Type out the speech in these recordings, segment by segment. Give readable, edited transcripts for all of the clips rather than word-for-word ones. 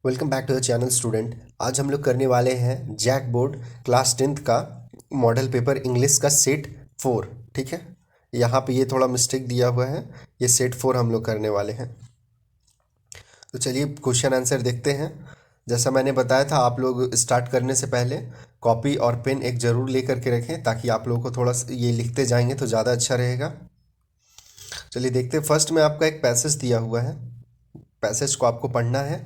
Welcome back to the channel student. आज हम लोग करने वाले हैं जैक बोर्ड क्लास 10th का मॉडल पेपर इंग्लिश का सेट 4। ठीक है, यहाँ पे ये थोड़ा मिस्टेक दिया हुआ है, ये सेट 4 हम लोग करने वाले हैं। तो चलिए क्वेश्चन आंसर देखते हैं। जैसा मैंने बताया था, आप लोग स्टार्ट करने से पहले कॉपी और पेन एक ज़रूर लेकर के रखें, ताकि आप लोगों को थोड़ा ये लिखते जाएंगे तो ज़्यादा अच्छा रहेगा। चलिए देखते हैं। फर्स्ट में आपका एक पैसेज दिया हुआ है, पैसेज को आपको पढ़ना है।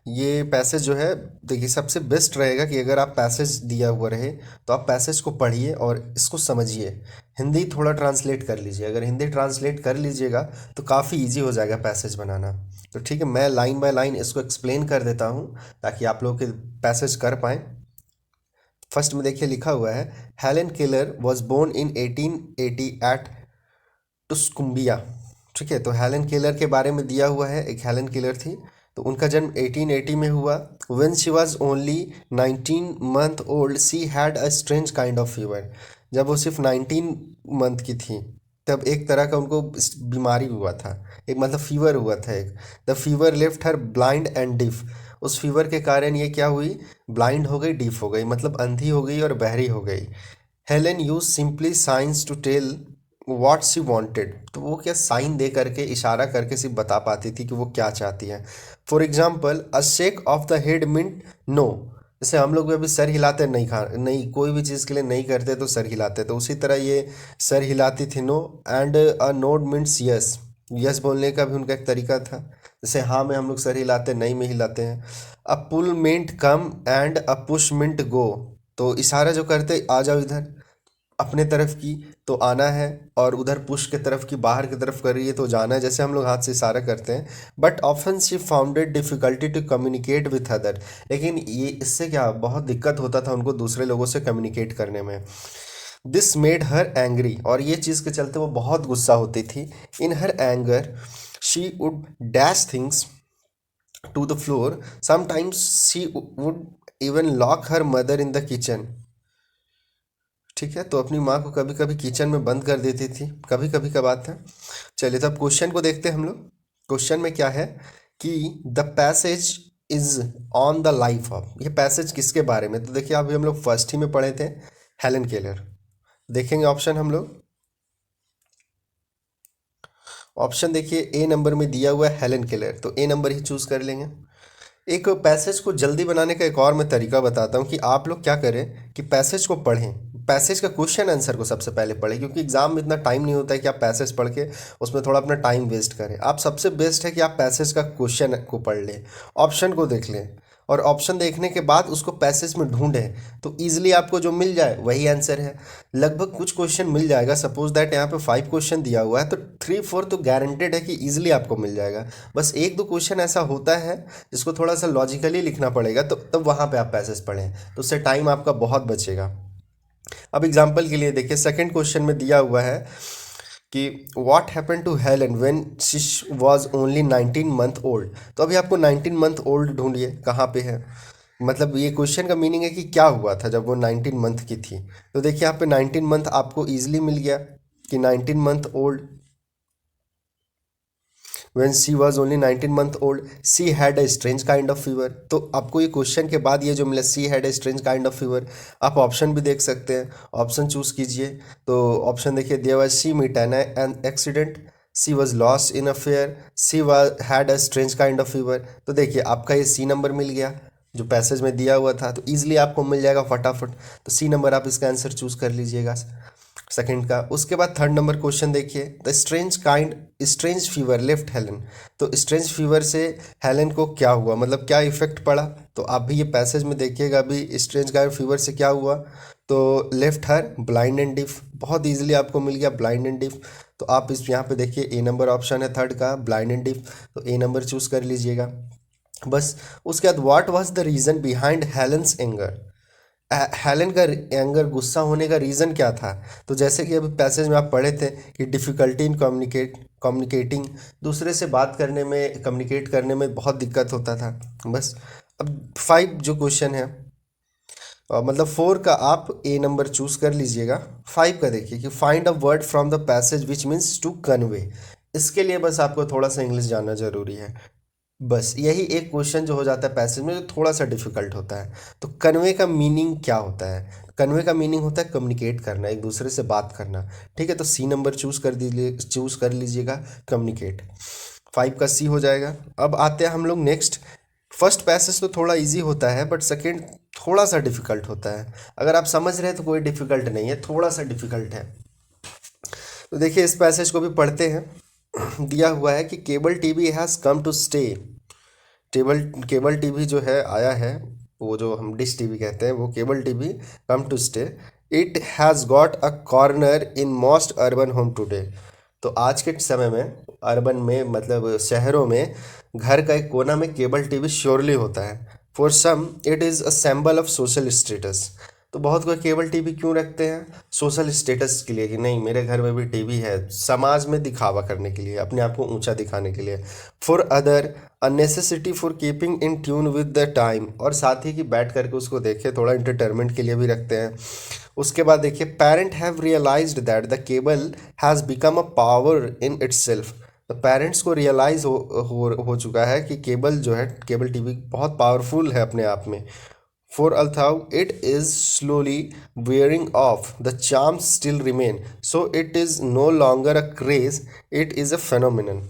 ये पैसेज जो है, देखिए सबसे बेस्ट रहेगा कि अगर आप पैसेज दिया हुआ रहे तो आप पैसेज को पढ़िए और इसको समझिए। हिंदी थोड़ा ट्रांसलेट कर लीजिए। अगर हिंदी ट्रांसलेट कर लीजिएगा तो काफ़ी इजी हो जाएगा पैसेज बनाना। तो ठीक है, मैं लाइन बाय लाइन इसको एक्सप्लेन कर देता हूँ ताकि आप लोग के पैसेज कर पाएँ। फर्स्ट में देखिए लिखा हुआ है, Helen Keller was born in 1880 at Tuscumbia. ठीक है, तो हेलेन केलर के बारे में दिया हुआ है। एक हेलेन केलर थी, तो उनका जन्म 1880 में हुआ। When she was only 19 month old she had a strange kind of fever. जब वो सिर्फ 19 मंथ की थी तब एक तरह का उनको बीमारी हुआ था, एक मतलब फीवर हुआ था एक। The fever left her blind and deaf. उस फीवर के कारण ये क्या हुई, ब्लाइंड हो गई, डिफ हो गई, मतलब अंधी हो गई और बहरी हो गई। Helen use simply signs to tell what she wanted. तो वो क्या साइन दे करके, इशारा करके सिर्फ बता पाती थी कि वो क्या चाहती है। For example, a shake of the head meant no. जैसे हम लोग भी अभी सर हिलाते नहीं, खा नहीं कोई भी चीज़ के लिए नहीं करते तो सर हिलाते, तो उसी तरह ये सर हिलाती थी no. And a nod means yes. Yes बोलने का भी उनका एक तरीका था। जैसे हाँ में हम लोग सर हिलाते, नहीं में हिलाते हैं। A pull meant come and a push meant go. तो इशारा जो करते आ जाओ इधर अपने तरफ की तो आना है, और उधर पुश के तरफ की बाहर की तरफ कर रही है तो जाना है, जैसे हम लोग हाथ से इशारा करते हैं। But often she founded difficulty to communicate with other. लेकिन ये इससे क्या बहुत दिक्कत होता था उनको दूसरे लोगों से कम्युनिकेट करने में। दिस मेड हर एंग्री, और ये चीज़ के चलते वो बहुत गुस्सा होती थी। In her anger she would dash things to the floor. Sometimes she would even lock her mother in the kitchen. ठीक है, तो अपनी माँ को कभी कभी किचन में बंद कर देती थी, कभी कभी का बात है। चलिए तब क्वेश्चन को देखते हैं हम लोग। क्वेश्चन में क्या है कि the passage is on the life of. ये पैसेज किसके बारे में, तो देखिए अभी हम लोग फर्स्ट ही में पढ़े थे हेलेन केलर। देखेंगे ऑप्शन हम लोग। ऑप्शन देखिए ए नंबर में दिया हुआ है हेलेन केलर, तो ए नंबर ही चूज कर लेंगे। एक पैसेज को जल्दी बनाने का एक और मैं तरीका बताता हूँ कि आप लोग क्या करें कि पैसेज को पढ़ें, पैसेज का क्वेश्चन आंसर को सबसे पहले पढ़ें, क्योंकि एग्जाम में इतना टाइम नहीं होता है कि आप पैसेज पढ़ के उसमें थोड़ा अपना टाइम वेस्ट करें। आप सबसे बेस्ट है कि आप पैसेज का क्वेश्चन को पढ़ लें, ऑप्शन को देख लें, और ऑप्शन देखने के बाद उसको पैसेज में ढूंढें तो ईजिली आपको जो मिल जाए वही आंसर है। लगभग कुछ क्वेश्चन मिल जाएगा। सपोज दैट यहाँ पे 5 क्वेश्चन दिया हुआ है तो 3-4 तो गारंटेड है कि ईजिली आपको मिल जाएगा। बस एक दो क्वेश्चन ऐसा होता है जिसको थोड़ा सा लॉजिकली लिखना पड़ेगा, तो तब वहाँ पे आप पैसेज पढ़ें, तो उससे टाइम आपका बहुत बचेगा। अब एग्जाम्पल के लिए देखिए, सेकंड क्वेश्चन में दिया हुआ है कि what happen to Helen when she was only 19 month old. तो अभी आपको 19 मंथ ओल्ड ढूंढिए कहाँ पे है। मतलब ये क्वेश्चन का मीनिंग है कि क्या हुआ था जब वो 19 मंथ की थी। तो देखिए यहाँ पे 19 मंथ आपको ईजिली मिल गया कि 19 month old. when she was only 19 month old she had a strange kind of fever। तो आपको ये क्वेश्चन के बाद ये जो मिला she had a strange kind of fever, आप ऑप्शन भी देख सकते हैं, ऑप्शन चूज कीजिए। तो ऑप्शन देखिए दिया हुआ है, she met an accident, she was lost in a fair, she was had a strange kind of fever। तो देखिए आपका ये सी नंबर मिल गया जो पैसेज में दिया हुआ था, तो ईजिली आपको मिल जाएगा फटाफट। तो सी नंबर आप इसका आंसर चूज कर लीजिएगा सेकंड का। उसके बाद थर्ड नंबर क्वेश्चन देखिए, the strange fever left Helen. तो स्ट्रेंज फीवर से हेलन को क्या हुआ, मतलब क्या इफेक्ट पड़ा। तो आप भी ये पैसेज में देखिएगा, अभी स्ट्रेंज काइंड फीवर से क्या हुआ, तो लेफ्ट हर ब्लाइंड एंड डिफ। बहुत इजीली आपको मिल गया ब्लाइंड एंड डिफ। तो आप इस यहाँ पे देखिए ए नंबर ऑप्शन है थर्ड का, ब्लाइंड एंड डिफ, तो ए नंबर चूज कर लीजिएगा बस। उसके बाद what was the reason behind Helen's anger. Helen का एंगर, गुस्सा होने का रीज़न क्या था। तो जैसे कि अभी पैसेज में आप पढ़े थे कि डिफ़िकल्टी इन कम्युनिकेटिंग, दूसरे से बात करने में, कम्युनिकेट करने में बहुत दिक्कत होता था बस। अब 5 जो क्वेश्चन है, मतलब 4 का आप ए नंबर चूज कर लीजिएगा। 5 का देखिए कि find a word from the passage which means to convey. इसके लिए बस आपको थोड़ा सा इंग्लिश जानना जरूरी है। बस यही एक क्वेश्चन जो हो जाता है पैसेज में, जो थोड़ा सा डिफिकल्ट होता है। तो कन्वे का मीनिंग क्या होता है? कन्वे का मीनिंग होता है कम्युनिकेट करना, एक दूसरे से बात करना। ठीक है, तो सी नंबर चूज कर लीजिएगा, कम्युनिकेट। 5 का सी हो जाएगा। अब आते हैं हम लोग नेक्स्ट। फर्स्ट पैसेज तो थोड़ा इजी होता है, बट सेकेंड थोड़ा सा डिफिकल्ट होता है। अगर आप समझ रहे हैं तो कोई डिफिकल्ट नहीं है, थोड़ा सा डिफिकल्ट है। तो देखिए इस पैसेज को भी पढ़ते हैं। दिया हुआ है कि cable TV has come to stay. Cable TV जो है आया है, वो जो हम डिश टीवी कहते हैं, वो cable TV come to stay. It has got a corner in most urban home today. तो आज के समय में अर्बन में, मतलब शहरों में, घर का एक कोना में केबल टीवी श्योरली होता है। For some it is a symbol of social status. तो बहुत कोई केबल टीवी क्यों रखते हैं? सोशल स्टेटस के लिए, कि नहीं मेरे घर में भी टीवी है, समाज में दिखावा करने के लिए, अपने आप को ऊंचा दिखाने के लिए। For other a necessity for keeping in tune with the time, और साथ ही कि बैठ करके उसको देखे, थोड़ा इंटरटेनमेंट के लिए भी रखते हैं। उसके बाद देखिए, parent have realized that the cable has become a power in itself. तो पेरेंट्स को रियलाइज हो चुका है कि केबल जो है, केबल टीवी बहुत पावरफुल है अपने आप में। For although it is slowly wearing off, the charms still remain. So it is no longer a craze, it is a phenomenon.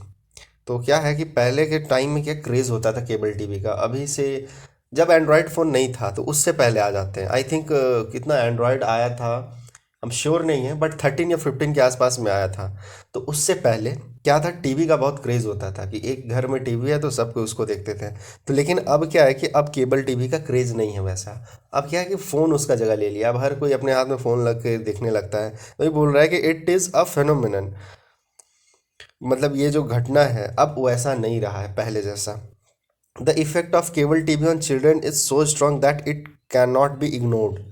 तो क्या है कि पहले के टाइम में क्या क्रेज़ होता था केबल टीवी का, अभी से जब एंड्रॉयड फ़ोन नहीं था तो उससे पहले आ जाते हैं। आई थिंक कितना एंड्रॉयड आया था हम श्योर नहीं है, बट 13 या 15 के आसपास में आया था। तो उससे पहले क्या था, टीवी का बहुत क्रेज़ होता था कि एक घर में टीवी है तो सब कोई उसको देखते थे। तो लेकिन अब क्या है कि अब केबल टीवी का क्रेज़ नहीं है वैसा। अब क्या है कि फ़ोन उसका जगह ले लिया, अब हर कोई अपने हाथ में फ़ोन लग के देखने लगता है। तो ये बोल रहा है कि इट इज़ अ फेनोमेनन, मतलब ये जो घटना है अब वैसा नहीं रहा है पहले जैसा। The effect of cable TV on children is so strong that it can not be ignored.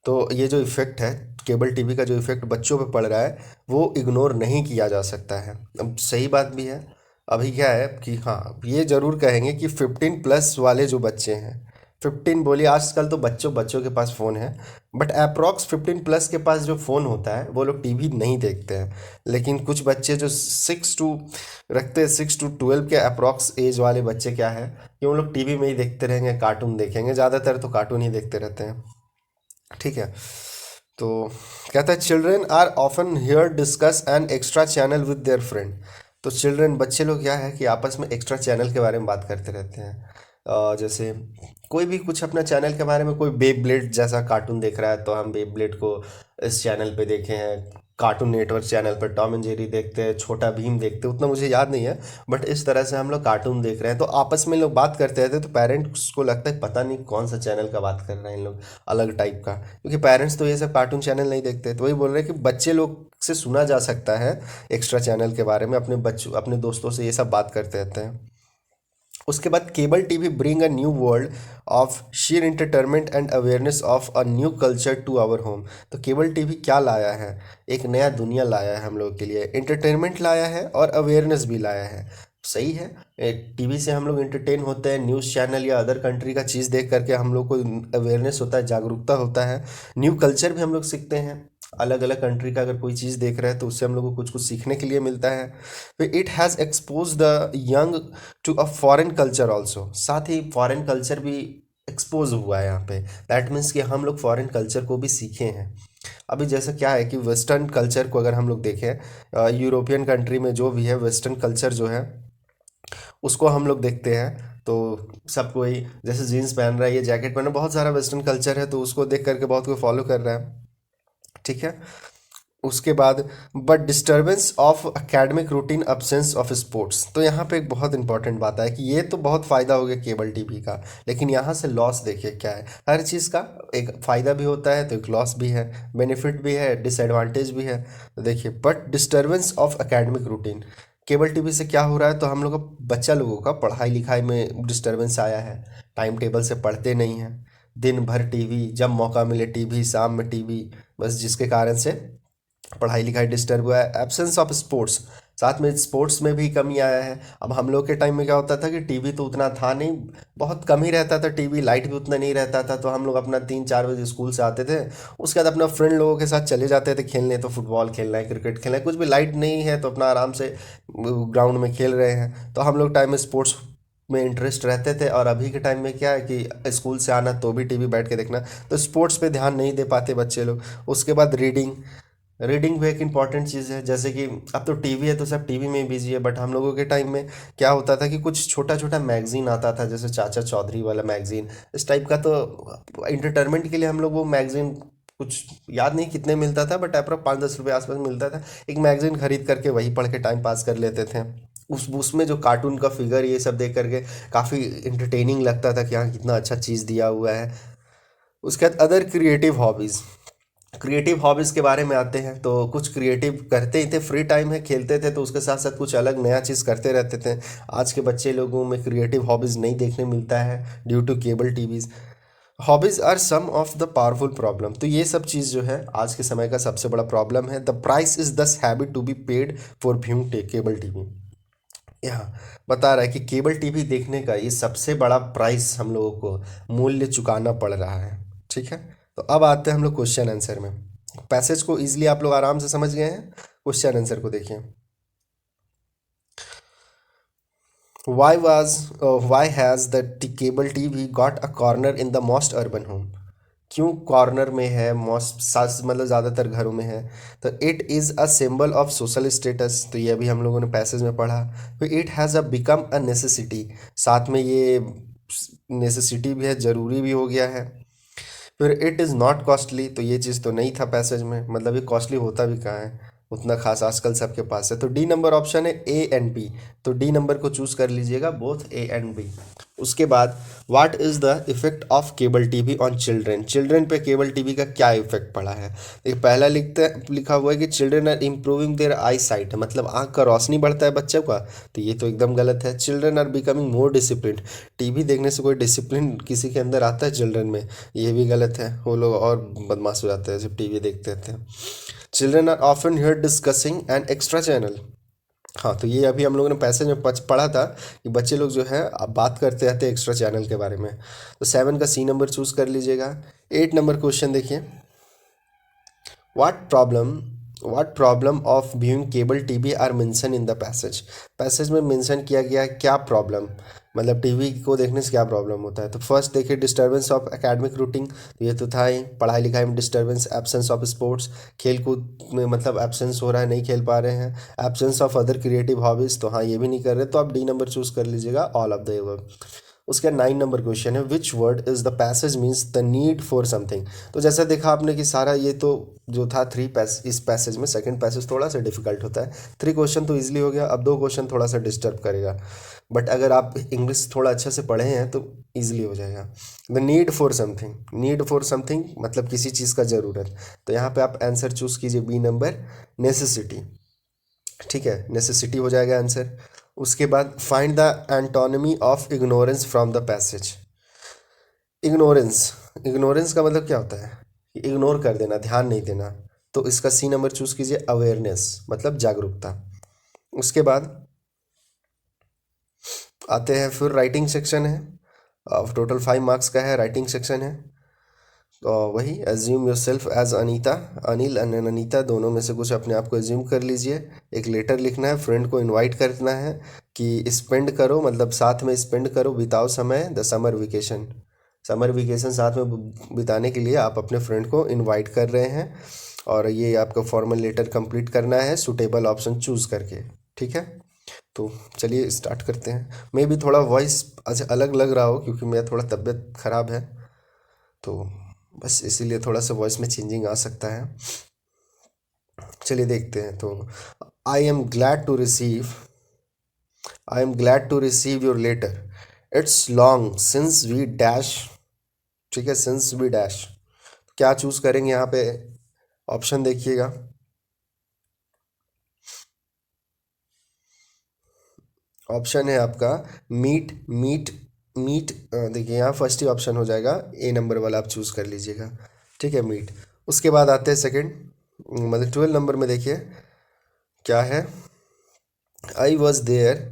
तो ये जो इफेक्ट है, केबल टीवी का जो इफेक्ट बच्चों पे पड़ रहा है, वो इग्नोर नहीं किया जा सकता है। अब सही बात भी है। अभी क्या है कि हाँ, ये ज़रूर कहेंगे कि 15+ वाले जो बच्चे हैं, 15 बोलिए, आजकल तो बच्चों बच्चों के पास फ़ोन है, बट अप्रॉक्स 15+ के पास जो फ़ोन होता है वो लोग टीवी नहीं देखते हैं। लेकिन कुछ बच्चे जो 6 to 12 के अप्रॉक्स एज वाले बच्चे क्या है कि वो लोग टीवी में ही देखते रहेंगे, कार्टून देखेंगे, ज़्यादातर तो कार्टून ही देखते रहते हैं। ठीक है, तो कहता है children are often hear discuss an extra channel with their friend. तो चिल्ड्रेन, बच्चे लोग क्या है कि आपस में एक्स्ट्रा चैनल के बारे में बात करते रहते हैं। जैसे कोई भी कुछ अपना चैनल के बारे में, कोई बेब ब्लेड जैसा कार्टून देख रहा है तो हम बेब ब्लेड को इस चैनल पे देखे हैं। कार्टून नेटवर्क चैनल पर टॉम एंड जेरी देखते हैं, छोटा भीम देखते हैं, उतना मुझे याद नहीं है, बट इस तरह से हम लोग कार्टून देख रहे हैं। तो आपस में लोग बात करते रहते हैं, तो पेरेंट्स को लगता है पता नहीं कौन सा चैनल का बात कर रहे हैं इन लोग, अलग टाइप का, क्योंकि पेरेंट्स तो ये सब कार्टून चैनल नहीं देखते। तो वही बोल रहे हैं कि बच्चे लोग से सुना जा सकता है एक्स्ट्रा चैनल के बारे में, अपने बच्चों अपने दोस्तों से ये सब बात करते रहते हैं। उसके बाद cable TV bring a new world of sheer entertainment and awareness of a new culture to our home. तो केबल टीवी क्या लाया है? एक नया दुनिया लाया है हम लोगों के लिए, इंटरटेनमेंट लाया है और अवेयरनेस भी लाया है। सही है, टीवी से हम लोग इंटरटेन होते हैं, न्यूज़ चैनल या अदर कंट्री का चीज़ देख करके हम लोग को अवेयरनेस होता है, जागरूकता होता है, न्यू कल्चर भी हम लोग सीखते हैं। अलग अलग कंट्री का अगर कोई चीज़ देख रहे हैं तो उससे हम लोग को कुछ कुछ सीखने के लिए मिलता है। फिर it has expose the young to a foreign culture also. साथ ही फॉरेन कल्चर भी एक्सपोज हुआ है यहाँ पे। दैट मीन्स कि हम लोग फॉरेन कल्चर को भी सीखे हैं। अभी जैसा क्या है कि वेस्टर्न कल्चर को अगर हम लोग देखें, यूरोपियन कंट्री में जो भी है वेस्टर्न कल्चर जो है उसको हम लोग देखते हैं, तो सब कोई जैसे जीन्स पहन रहा है, ये जैकेट पहन रहा है, बहुत सारा वेस्टर्न कल्चर है, तो उसको देख करके बहुत कोई फॉलो कर रहा है। ठीक है, उसके बाद but disturbance of academic routine, absence of sports. तो यहाँ पे एक बहुत इंपॉर्टेंट बात है कि ये तो बहुत फ़ायदा हो गया केबल टीवी का, लेकिन यहाँ से लॉस देखिए क्या है। हर चीज़ का एक फ़ायदा भी होता है तो एक लॉस भी है, बेनिफिट भी है, डिसएडवांटेज भी है। तो देखिए, but disturbance of academic routine, cable TV से क्या हो रहा है, तो हम लोग का बच्चा लोगों का पढ़ाई लिखाई में डिस्टर्बेंस आया है। टाइम टेबल से पढ़ते नहीं हैं, दिन भर टीवी, जब मौका मिले टीवी, शाम में टीवी, बस जिसके कारण से पढ़ाई लिखाई डिस्टर्ब हुआ है। एब्सेंस ऑफ स्पोर्ट्स, साथ में स्पोर्ट्स में भी कमी आया है। अब हम लोग के टाइम में क्या होता था कि टीवी तो उतना था नहीं, बहुत कम ही रहता था टीवी, लाइट भी उतना नहीं रहता था, तो हम लोग अपना 3-4 बजे स्कूल से आते थे, उसके बाद अपना फ्रेंड लोगों के साथ चले जाते थे खेलने, तो फुटबॉल खेलना है, क्रिकेट खेलना है, कुछ भी, लाइट नहीं है तो अपना आराम से ग्राउंड में खेल रहे हैं। तो हम लोग टाइम में स्पोर्ट्स में इंटरेस्ट रहते थे, और अभी के टाइम में क्या है कि स्कूल से आना तो भी टीवी बैठ के देखना, तो स्पोर्ट्स पे ध्यान नहीं दे पाते बच्चे लोग। उसके बाद रीडिंग, रीडिंग भी एक इम्पॉर्टेंट चीज़ है। जैसे कि अब तो टीवी है तो सब टीवी में ही बिजी है, बट हम लोगों के टाइम में क्या होता था कि कुछ छोटा छोटा मैगजीन आता था, जैसे चाचा चौधरी वाला मैगजीन, इस टाइप का। तो इंटरटेनमेंट के लिए हम लोग वो मैगजीन, कुछ याद नहीं कितने मिलता था, बट अप्रॉक्स 5-10 रुपये आसपास मिलता था, एक मैगजीन खरीद करके वही पढ़ के टाइम पास कर लेते थे। उस उसमें जो कार्टून का फिगर ये सब देख करके काफ़ी इंटरटेनिंग लगता था कि हाँ कितना अच्छा चीज़ दिया हुआ है। उसके बाद other creative hobbies, creative hobbies के बारे में आते हैं। तो कुछ क्रिएटिव करते ही थे, फ्री टाइम है खेलते थे, तो उसके साथ साथ कुछ अलग नया चीज़ करते रहते थे। आज के बच्चे लोगों में क्रिएटिव हॉबीज़ नहीं देखने मिलता है due to cable TVs. Hobbies are some of the powerful problem. तो ये सब चीज़ जो है आज के समय का सबसे बड़ा प्रॉब्लम है। The price is this habit to be paid for viewing cable TV. यहाँ बता रहा है कि केबल टीवी देखने का ये सबसे बड़ा प्राइस हम लोगों को मूल्य चुकाना पड़ रहा है। ठीक है, तो अब आते हैं हम लोग क्वेश्चन आंसर में। पैसेज को इजीली आप लोग आराम से समझ गए हैं, क्वेश्चन आंसर को देखिए। Why was why has the cable TV got a corner in the most urban home? क्यों कॉर्नर में है, मोस्ट मतलब ज़्यादातर घरों में है? तो it is a symbol of social status, तो ये अभी हम लोगों ने पैसेज में पढ़ा। फिर it has a become a necessity, साथ में ये नेसेसिटी भी है, ज़रूरी भी हो गया है। फिर इट इज़ नॉट कॉस्टली, तो ये चीज़ तो नहीं था पैसेज में, मतलब ये कॉस्टली होता भी कहाँ है, उतना खास आजकल सबके पास है। तो डी नंबर ऑप्शन है ए एंड बी, तो डी नंबर को चूज कर लीजिएगा, बोथ ए एंड बी। उसके बाद what is the effect of cable TV on children, children पे केबल टीवी का क्या इफेक्ट पड़ा है? देखिए पहला लिखा हुआ है कि children are improving their eyesight, मतलब आँख का रोशनी बढ़ता है बच्चों का, तो ये तो एकदम गलत है। Children are becoming more discipline, TV देखने से कोई डिसिप्लिन किसी के अंदर आता है चिल्ड्रन में? ये भी गलत है, वो लोग और बदमाश हो जाते हैं जब टीवी देखते थे। Children are often hear discussing an extra channel, हाँ तो ये अभी हम लोगों ने पैसेज में पढ़ा था कि बच्चे लोग जो है अब बात करते रहते हैं एक्स्ट्रा चैनल के बारे में। तो 7 का सी नंबर चूज कर लीजिएगा। 8 नंबर क्वेश्चन देखिए, what problem what problem of viewing cable TV are mention in the passage, passage में मेंशन किया गया है क्या प्रॉब्लम, मतलब टीवी को देखने से क्या प्रॉब्लम होता है? तो फर्स्ट देखिए, डिस्टर्बेंस ऑफ एकेडमिक रूटीन, तो ये तो था ही, पढ़ाई लिखाई में डिस्टर्बेंस। एब्सेंस ऑफ स्पोर्ट्स, खेल कूद में मतलब एब्सेंस हो रहा है, नहीं खेल पा रहे हैं। Absence of other creative hobbies, तो हाँ ये भी नहीं कर रहे, तो आप डी नंबर चूज कर लीजिएगा, ऑल ऑफ द एबव। उसका 9 नंबर क्वेश्चन है, which word is the passage means the need for something. तो जैसा देखा आपने कि सारा ये तो जो था इस पैसेज में सेकंड पैसेज थोड़ा सा डिफिकल्ट होता है। 3 क्वेश्चन तो इजीली हो गया, अब 2 क्वेश्चन थोड़ा सा डिस्टर्ब करेगा, बट अगर आप इंग्लिश थोड़ा अच्छे से पढ़े हैं तो इजीली हो जाएगा। The need for something, need for something मतलब किसी चीज़ का ज़रूरत, तो यहाँ पे आप आंसर चूज कीजिए बी नंबर, नेसेसिटी। ठीक है, नेसेसिटी हो जाएगा आंसर। उसके बाद find the antonymy of ignorance from the passage. Ignorance, ignorance का मतलब क्या होता है? इग्नोर कर देना, ध्यान नहीं देना, तो इसका सी नंबर चूज कीजिए, अवेयरनेस मतलब जागरूकता। उसके बाद आते हैं फिर राइटिंग सेक्शन है, टोटल 5 मार्क्स का है, राइटिंग सेक्शन है। तो वही assume yourself as Anita, Anil and Anita दोनों में से कुछ अपने आप को एज्यूम कर लीजिए। एक लेटर लिखना है, फ्रेंड को इनवाइट करना है कि स्पेंड करो, मतलब साथ में स्पेंड करो, बिताओ समय the summer vacation, summer vacation साथ में बिताने के लिए आप अपने फ्रेंड को इनवाइट कर रहे हैं। और ये आपका फॉर्मल लेटर कंप्लीट करना है सूटेबल ऑप्शन चूज करके। ठीक है, तो चलिए स्टार्ट करते हैं। मैं भी थोड़ा वॉइस आज अलग लग रहा हो क्योंकि मेरा थोड़ा तबीयत ख़राब है, तो बस इसीलिए थोड़ा सा वॉइस में चेंजिंग आ सकता है। चलिए देखते हैं। तो I am glad to receive I am glad to receive your letter, it's long since we dash. ठीक है, सिंस वी डैश क्या चूज करेंगे यहाँ पे? ऑप्शन देखिएगा, ऑप्शन है आपका मीट मीट मीट। देखिए यहाँ फर्स्ट ही ऑप्शन हो जाएगा, ए नंबर वाला आप चूज कर लीजिएगा। ठीक है, मीट। उसके बाद आते हैं सेकंड, मतलब 12 नंबर में देखिए क्या है, I was there,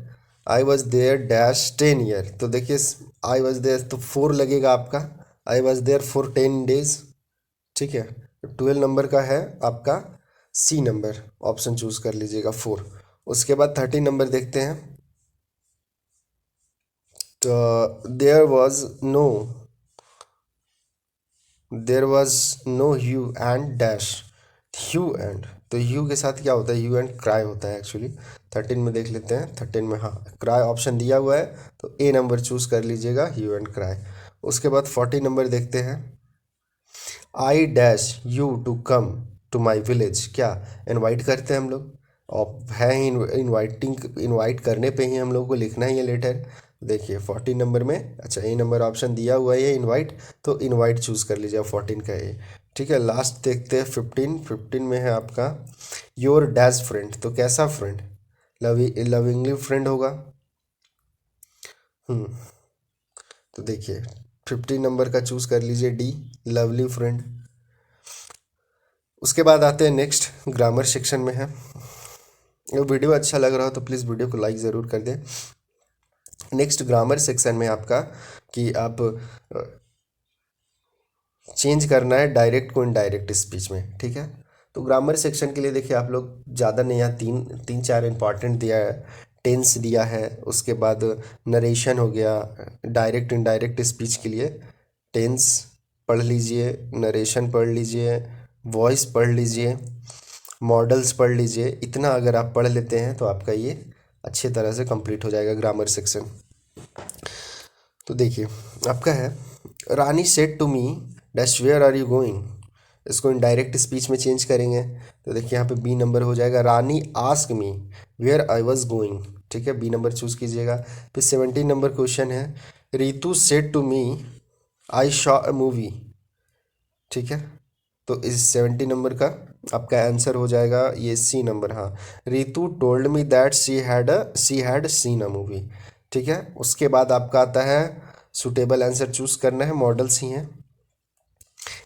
I was there dash 10 year. तो देखिए आई वॉज देयर तो 4 लगेगा आपका, I was there for 10 days. ठीक है, 12 नंबर का है आपका सी नंबर, ऑप्शन चूज कर लीजिएगा 4। उसके बाद 13 नंबर देखते हैं, there was no hue and dash. Hue and, तो ह्यू के साथ क्या होता है, ह्यू एंड क्राई होता है एक्चुअली। 13 में देख लेते हैं, 13 में हाँ क्राई ऑप्शन दिया हुआ है, तो ए नंबर चूज कर लीजिएगा, ह्यू एंड क्राई। उसके बाद 40 नंबर देखते हैं। I dash you to come to my village, क्या इनवाइट करते हैं हम लोग, और है ही इनवाइटिंग, इनवाइट करने पे ही हम लोग को लिखना ही है लेटर। देखिए 14 नंबर में, अच्छा ए नंबर ऑप्शन दिया हुआ है इनवाइट, तो इनवाइट चूज़ कर लीजिए 14 का ए। ठीक है, लास्ट देखते हैं 15। 15 में है आपका योर डैश फ्रेंड, तो कैसा फ्रेंड, लविंगली फ्रेंड होगा। हम्म, तो देखिए 15 नंबर का चूज़ कर लीजिए डी, लवली फ्रेंड। उसके बाद आते हैं नेक्स्ट, ग्रामर सेक्शन में है। अगर वीडियो अच्छा लग रहा हो तो प्लीज़ वीडियो को लाइक ज़रूर कर दें। नेक्स्ट ग्रामर सेक्शन में आपका कि आप चेंज करना है डायरेक्ट को इनडायरेक्ट स्पीच में। ठीक है, तो ग्रामर सेक्शन के लिए देखिए आप लोग ज़्यादा नहीं, यहाँ तीन तीन चार इंपॉर्टेंट दिया है। टेंस दिया है, उसके बाद नरेशन हो गया, डायरेक्ट इनडायरेक्ट स्पीच के लिए टेंस पढ़ लीजिए, नरेशन पढ़ लीजिए, वॉइस पढ़ लीजिए, मॉडल्स पढ़ लीजिए। इतना अगर आप पढ़ लेते हैं तो आपका ये अच्छी तरह से कंप्लीट हो जाएगा ग्रामर सेक्शन। तो देखिए आपका है, Rani said to me dash where are you going, इसको इनडायरेक्ट स्पीच में चेंज करेंगे, तो देखिए यहाँ पे बी नंबर हो जाएगा, Rani ask me where I was going. ठीक है, बी नंबर चूज़ कीजिएगा। फिर 17 नंबर क्वेश्चन है, Ritu said to me I saw a movie. ठीक है, तो इस 70 नंबर का आपका आंसर हो जाएगा ये सी नंबर, हाँ, Ritu told me that she had seen a movie. ठीक है, उसके बाद आपका आता है सुटेबल आंसर चूज करना है, मॉडल्स ही हैं।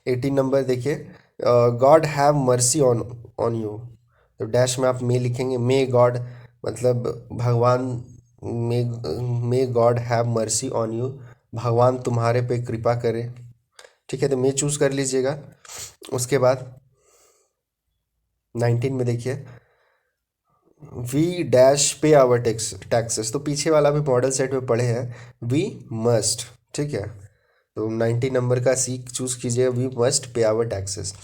18 नंबर देखिए, God have mercy on on you, तो डैश में आप मे लिखेंगे, मे गॉड मतलब भगवान, may God have mercy on you, भगवान तुम्हारे पे कृपा करे। ठीक है, तो मे चूज कर लीजिएगा। उसके बाद 19 में देखिए, वी डैश पे आवर टैक्सेस, तो पीछे वाला भी मॉडल सेट में पढ़े हैं, वी मस्ट। ठीक है, तो 90 नंबर का सी चूज कीजिए, we must pay our taxes.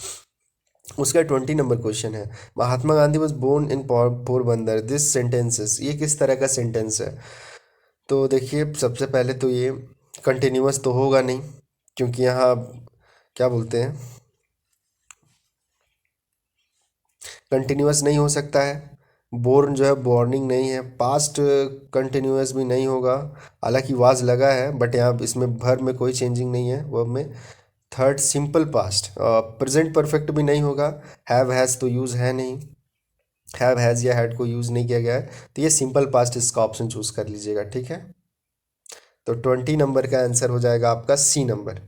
उसका 20 नंबर क्वेश्चन है, Mahatma Gandhi was born in Porbandar, this sentences, ये किस तरह का सेंटेंस है। तो देखिए सबसे पहले तो ये कंटिन्यूअस तो होगा नहीं, क्योंकि यहाँ क्या बोलते हैं, कंटिन्यूअस नहीं हो सकता है। बोर्न जो है बॉर्निंग नहीं है, पास्ट कंटिन्यूअस भी नहीं होगा, हालांकि वाज लगा है बट यहाँ इसमें भर में कोई चेंजिंग नहीं है वर्ब में। Third simple past, present perfect भी नहीं होगा, हैव हैज़ तो यूज़ है नहीं, हैव हैज़ या हैड को यूज़ नहीं किया गया है, तो ये सिंपल पास्ट इसका ऑप्शन चूज़ कर लीजिएगा। ठीक है, तो 20 नंबर का आंसर हो जाएगा आपका सी नंबर।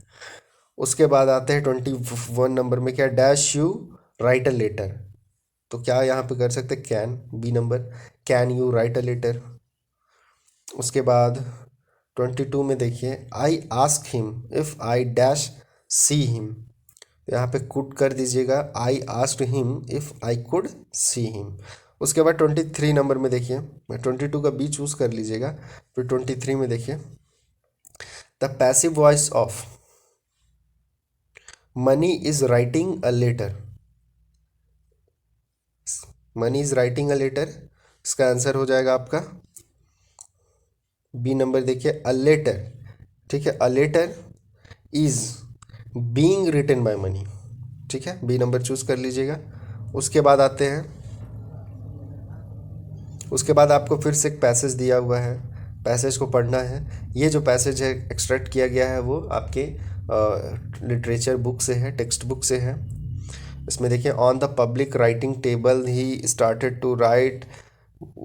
उसके बाद आते हैं 21 नंबर में, क्या dash you write a letter, तो क्या यहाँ पे कर सकते हैं, can, B number, can you write a letter. उसके बाद 22 में देखिए, I ask him if I dash see him, यहाँ पे कुड कर दीजिएगा, I asked him if I could see him. उसके बाद 23 नंबर में देखिए, मैं 22 का बी चूज़ कर लीजिएगा। फिर 23 में देखिए, the passive voice of Mani is writing a letter, Mani is writing a letter, इसका आंसर हो जाएगा आपका बी नंबर देखिए, अ लेटर। ठीक है, a letter is being written by Mani. ठीक है, बी नंबर चूज कर लीजिएगा। उसके बाद आते हैं, उसके बाद आपको फिर से एक पैसेज दिया हुआ है, पैसेज को पढ़ना है। ये जो पैसेज है एक्सट्रैक्ट किया गया है वो आपके लिटरेचर बुक से है, टेक्स्ट बुक से है। इसमें देखिए, on the public writing table he started to write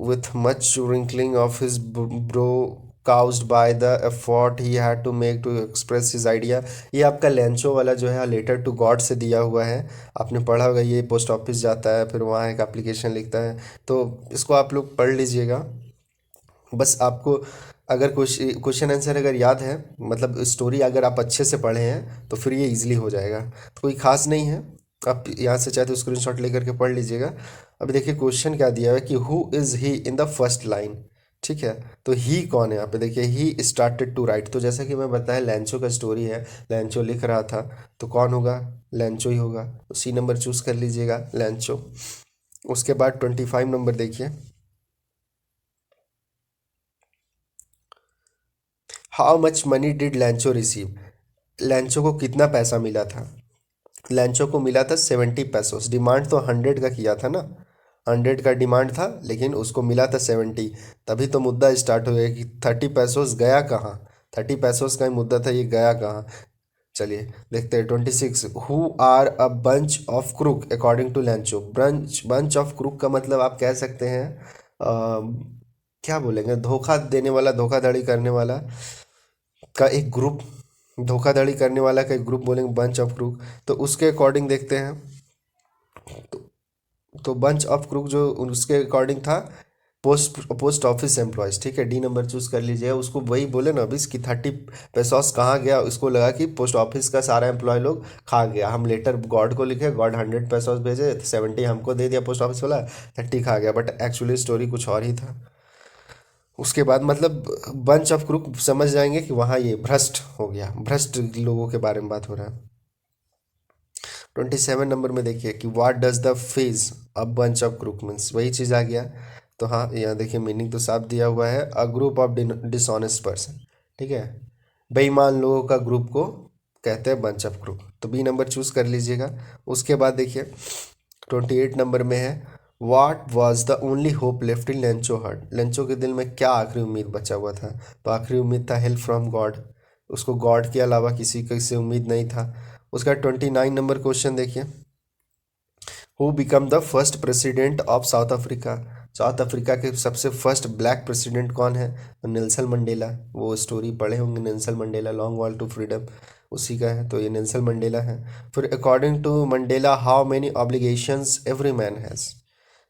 with much wrinkling of his brow caused by the effort he had to make to express his idea। ये आपका Lencho वाला जो है लेटर टू गॉड से दिया हुआ है, आपने पढ़ा होगा, ये पोस्ट ऑफिस जाता है फिर वहाँ एक एप्लीकेशन लिखता है, तो इसको आप लोग पढ़ लीजिएगा। बस आपको अगर क्वेश्चन आंसर अगर याद है, मतलब स्टोरी अगर आप अच्छे से पढ़े हैं तो फिर ये इजीली हो जाएगा, तो कोई खास नहीं है। आप यहाँ से चाहे तो स्क्रीनशॉट लेकर के पढ़ लीजिएगा। अभी देखिए क्वेश्चन क्या दिया है कि who is he in the first line. ठीक है। तो ही कौन है यहाँ पे, देखिए ही स्टार्टेड टू राइट, तो जैसा कि मैं बताया लैंचो का स्टोरी है, लैंचो लिख रहा था, तो कौन होगा, लैंचो ही होगा, तो सी नंबर चूज कर लीजिएगा, लैंचो। उसके बाद 25 नंबर देखिए, how much money did लैंचो receive, लैंचो को कितना पैसा मिला था, लैंचो को मिला था 70 पैसोस, डिमांड तो 100 का किया था ना, 100 का डिमांड था लेकिन उसको मिला था 70। तभी तो मुद्दा स्टार्ट हो गया कि 30 पैसोस गया कहाँ, 30 पैसोस का ही मुद्दा था, ये गया कहाँ। चलिए देखते हैं 26, who are a bunch of crook according to Lencho, bunch bunch of crook का मतलब आप कह सकते हैं क्या बोलेंगे, धोखा देने वाला, धोखाधड़ी करने वाला का एक ग्रुप, धोखाधड़ी करने वाला का एक ग्रुप बोलेंगे बंच ऑफ क्रूक। तो उसके अकॉर्डिंग देखते हैं, तो बंच ऑफ क्रूक जो उसके अकॉर्डिंग था पोस्ट ऑफिस एम्प्लॉयज़, ठीक है, डी नंबर चूज कर लीजिए। उसको वही बोले ना अभी कि 30 पैसोस कहाँ गया, उसको लगा कि पोस्ट ऑफिस का सारा एम्प्लॉय लोग खा गया, हम लेटर गॉड को लिखे, गॉड 100 पैसोस भेजे, 70 हमको दे दिया पोस्ट ऑफिस वाला, 30 खा गया, बट एक्चुअली स्टोरी कुछ और ही था। उसके बाद मतलब बंच ऑफ क्रूक समझ जाएंगे कि वहाँ ये भ्रष्ट हो गया, भ्रष्ट लोगों के बारे में बात हो रहा है। 27 नंबर में देखिए कि what does the phase a bunch of crook means, वही चीज़ आ गया। तो हाँ यहाँ देखिए मीनिंग तो साफ दिया हुआ है, a group of dishonest person, ठीक है, बेईमान लोगों का ग्रुप को कहते हैं बंच ऑफ क्रूक, तो बी नंबर चूज कर लीजिएगा। उसके बाद देखिए 28 नंबर में है, what was the only hope left in Lencho heart, Lencho के दिल में क्या आखिरी उम्मीद बचा हुआ था, तो आखिरी उम्मीद था हेल्प फ्रॉम गॉड, उसको गॉड के अलावा किसी से उम्मीद नहीं था। उसका 29 नंबर क्वेश्चन देखिए, who become the first president of south Africa, south Africa के सबसे फर्स्ट ब्लैक प्रेसिडेंट कौन है, तो नेल्सन मंडेला, वो स्टोरी पढ़े होंगे Nelson Mandela long walk to freedom, उसी का है, तो ये नेल्सन मंडेला है। फिर according to Mandela how many obligations every man has,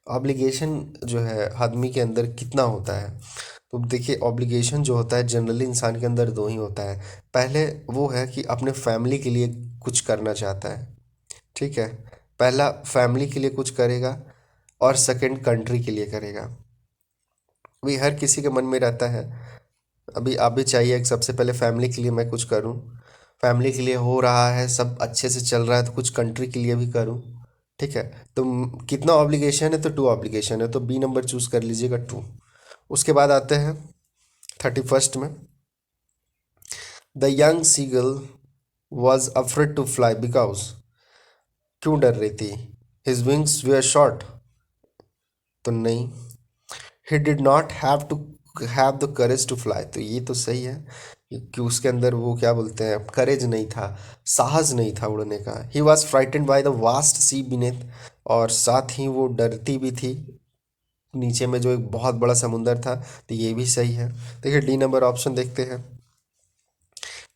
obligation जो है आदमी के अंदर कितना होता है, तो देखिए ऑब्लिगेशन जो होता है जनरली इंसान के अंदर दो ही होता है, पहले वो है कि अपने फैमिली के लिए कुछ करना चाहता है, ठीक है, पहला फैमिली के लिए कुछ करेगा और सेकंड कंट्री के लिए करेगा, अभी हर किसी के मन में रहता है, अभी आप भी चाहिए कि सबसे पहले फैमिली के लिए मैं कुछ करूं, फैमिली के लिए हो रहा है सब अच्छे से चल रहा है तो कुछ कंट्री के लिए भी करूं, ठीक है। तो कितना ऑब्लिगेशन है, तो 2 ऑब्लिगेशन है, तो बी नंबर चूज कर लीजिएगा 2। उसके बाद आते हैं 31 में, the young seagull was afraid to fly because, क्यों डर रही थी, हिज विंग्स वेयर शॉर्ट, तो नहीं, he did not have to have the courage to fly, तो ये तो सही है कि उसके अंदर वो क्या बोलते हैं करेज नहीं था, साहस नहीं था उड़ने का, he was frightened by the vast sea beneath, और साथ ही वो डरती भी थी नीचे में जो एक बहुत बड़ा समुंदर था, तो ये भी सही है। देखिए डी नंबर ऑप्शन देखते हैं,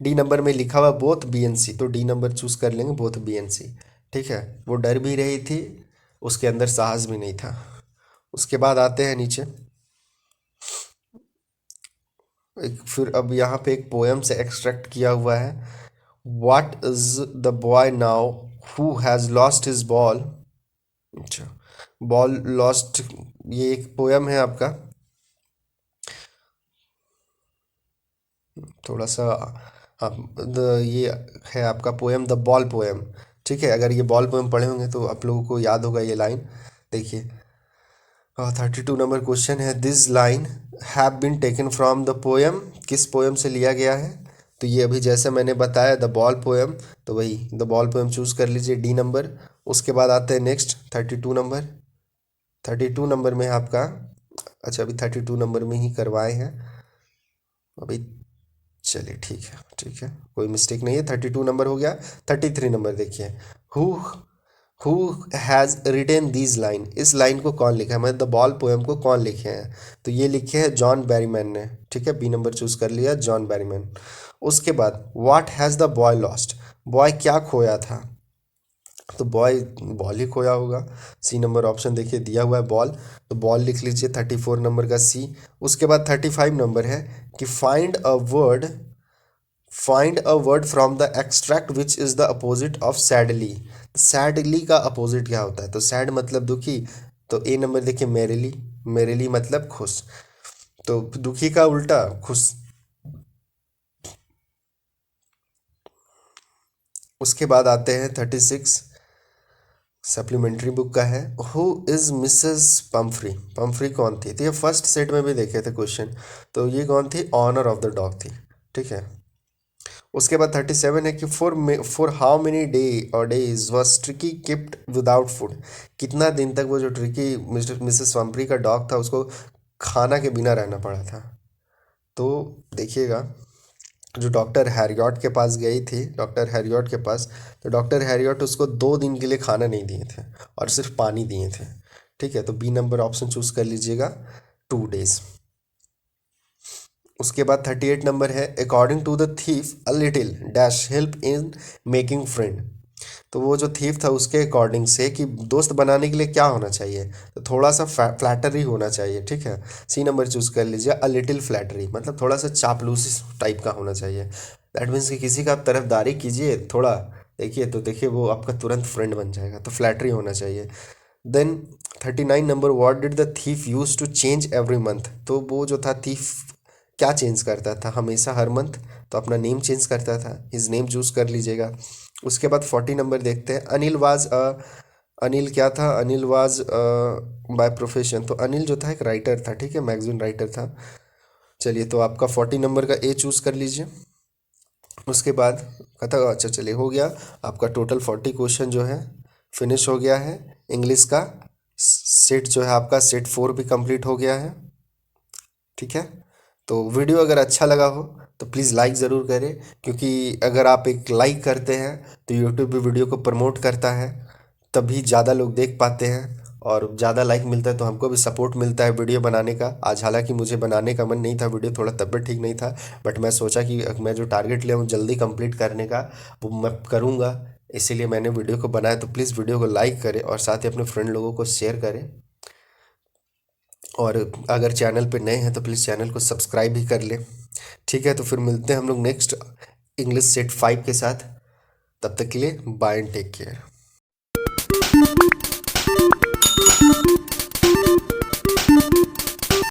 डी नंबर में लिखा हुआ बोथ बी एन सी, तो डी नंबर चूज कर लेंगे बोथ बी एन सी, ठीक है, वो डर भी रही थी, उसके अंदर साहस भी नहीं था। उसके बाद आते हैं नीचे, एक फिर अब यहाँ पे एक पोएम से एक्सट्रैक्ट किया हुआ है, what is the boy now who has lost his ball, अच्छा, बॉल लॉस्ट, ये एक पोएम है आपका, थोड़ा सा ये है आपका पोएम द बॉल पोएम, ठीक है, अगर ये बॉल पोएम पढ़े होंगे तो आप लोगों को याद होगा ये लाइन। देखिए 32 नंबर क्वेश्चन है, this line have been taken from the poem, किस पोएम से लिया गया है, तो ये अभी जैसे मैंने बताया द बॉल पोएम, तो वही द बॉल पोएम चूज कर लीजिए डी नंबर। उसके बाद आते हैं नेक्स्ट 32 नंबर, 32 नंबर में है आपका, अच्छा अभी 32 नंबर में ही करवाए हैं अभी, चलिए ठीक है ठीक है, कोई मिस्टेक नहीं है, 32 नंबर हो गया। 33 नंबर देखिए, who who has retain these line, इस लाइन को कौन लिखा है, मतलब द बॉल पोएम को कौन लिखे हैं, तो ये लिखे हैं जॉन बैरीमैन ने, ठीक है, बी नंबर चूज कर लिया जॉन बैरीमैन। उसके बाद what has the boy lost, boy क्या खोया था, तो बॉय बॉल ही खोया होगा, सी नंबर ऑप्शन देखिए दिया हुआ है बॉल, तो बॉल लिख लीजिए 34 नंबर का सी। उसके बाद 35 नंबर है कि find a word from the extract which is the opposite of sadly, sadly का अपोजिट क्या होता है, तो सैड मतलब दुखी, तो ए नंबर देखिए मेरेली, मेरेली मतलब खुश, तो दुखी का उल्टा खुश। उसके बाद आते हैं 36, सप्लीमेंट्री बुक का है। Who is Mrs Pomfrey, Pomfrey कौन थी? तो ये फर्स्ट सेट में भी देखे थे क्वेश्चन। तो ये कौन थी? ऑनर ऑफ द डॉग थी। ठीक है। उसके बाद 37 है कि फॉर हाउ मेनी डे और days was Tricky kept without food. कितना दिन तक वो जो ट्रिकी मिस्टर मिसेस पम्फ्री का डॉग था उसको खाना के बिना रहना पड़ा था? तो देखिएगा, जो डॉक्टर हैरियट के पास गई थी, डॉक्टर हैरियट के पास, तो डॉक्टर हैरियट उसको 2 दिन के लिए खाना नहीं दिए थे और सिर्फ पानी दिए थे। ठीक है, तो बी नंबर ऑप्शन चूज कर लीजिएगा, 2 डेज। उसके बाद 38 नंबर है, according to the thief a little dash help in making friend. तो वो जो थीफ था उसके अकॉर्डिंग से कि दोस्त बनाने के लिए क्या होना चाहिए, तो थोड़ा सा फ्लैटरी होना चाहिए। ठीक है, सी नंबर चूज कर लीजिए, अ लिटिल फ्लैटरी, मतलब थोड़ा सा चापलूसी टाइप का होना चाहिए। दैट मीन्स कि किसी का आप तरफदारी कीजिए थोड़ा, देखिए तो देखिए वो आपका तुरंत फ्रेंड बन जाएगा, तो फ्लैटरी होना चाहिए। Then 39 number, what did the thief use to change every month. तो वो जो था थीफ क्या चेंज करता था हमेशा हर मंथ? तो अपना नेम चेंज करता था, हिज नेम चूज कर लीजिएगा। उसके बाद 40 नंबर देखते हैं, अनिल वाज अनिल क्या था? अनिल वाज बाय प्रोफेशन, तो अनिल जो था एक राइटर था। ठीक है, मैगजीन राइटर था। चलिए, तो आपका 40 नंबर का ए चूज कर लीजिए। उसके बाद कहता, अच्छा चलिए हो गया आपका टोटल 40 क्वेश्चन जो है फिनिश हो गया है। इंग्लिश का सेट जो है आपका सेट 4 भी कंप्लीट हो गया है। ठीक है, तो वीडियो अगर अच्छा लगा हो तो प्लीज़ लाइक ज़रूर करें, क्योंकि अगर आप एक लाइक करते हैं तो यूट्यूब भी वीडियो को प्रमोट करता है, तभी ज़्यादा लोग देख पाते हैं और ज़्यादा लाइक मिलता है तो हमको भी सपोर्ट मिलता है वीडियो बनाने का। आज हालांकि मुझे बनाने का मन नहीं था वीडियो, थोड़ा तबीयत ठीक नहीं था, बट मैं सोचा कि मैं जो टारगेट लिया हूँ जल्दी कंप्लीट करने का वो मैं करूँगा, इसीलिए मैंने वीडियो को बनाया। तो प्लीज़ वीडियो को लाइक करें और साथ ही अपने फ्रेंड लोगों को शेयर करें। और अगर चैनल पे नए हैं तो प्लीज़ चैनल को सब्सक्राइब भी कर लें। ठीक है, तो फिर मिलते हैं हम लोग नेक्स्ट इंग्लिश सेट 5 के साथ। तब तक के लिए बाय एंड टेक केयर।